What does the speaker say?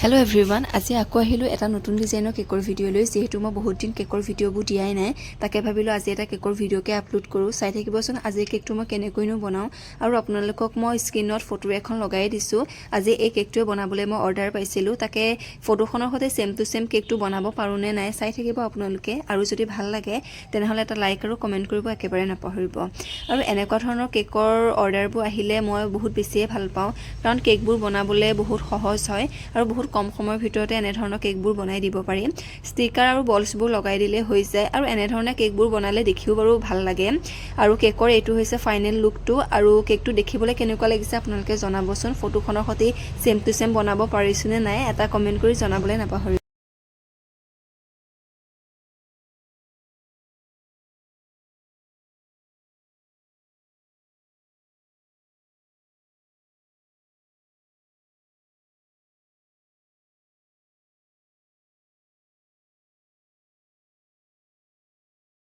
hello everyone আজি আকৌ আহিলো এটা নতুন ডিজাইনৰ কেকৰ ভিডিও লৈ যেহেতু মই বহুত দিন কেকৰ ভিডিওবোৰ দিয়াই নাই তাকে ভাবিলো আজি এটা কেকৰ ভিডিওকে আপলোড কৰো চাই থাকিবচোন আজি কেকটো মই কেনেকৈনো বনাও আৰু আপোনালোকক মই স্ক্ৰিনত ফটো এখন লগাই দিছো আজি এই কেকটো বনাবলৈ মই অৰ্ডাৰ পাইছিলো তাকে ফটোখনৰ সৈতে সেম টু সেম কেকটো বনাব পাৰো নে নাই চাই থাকিব আপোনালোকে আৰু যদি ভাল লাগে তেনেহলে এটা লাইক আৰু কমেন্ট কৰিব একেবাৰে নাপাহৰিব আৰু এনেকুৱা ধৰণৰ কেকৰ অৰ্ডাৰবোৰ আহিলে মই বহুত বেছিয়ে ভাল পাওঁ কাৰণ কেকবোৰ বনাবলৈ বহুত সহজ হয় আৰু বহুত কম সময়ৰ ভিতৰতে এনে ধৰণৰ কেকবোৰ বনাই দিব পাৰি ষ্টিকাৰ আৰু বলছবোৰ লগাই দিলে হৈ যায় আৰু এনে ধৰণৰ কেকবোৰ বনালে দেখিও বাৰু ভাল লাগে আৰু কেকৰ এটো হৈছে ফাইনেল লুকটো আৰু কেকটো দেখিবলৈ কেনেকুৱা লাগিছে আপোনালোকে জনাবচোন ফটোখনৰ সৈতে সেম টু সেম বনাব পাৰিছনে নাই এটা কমেন্ট কৰি জনাবলৈ নাপাহৰিব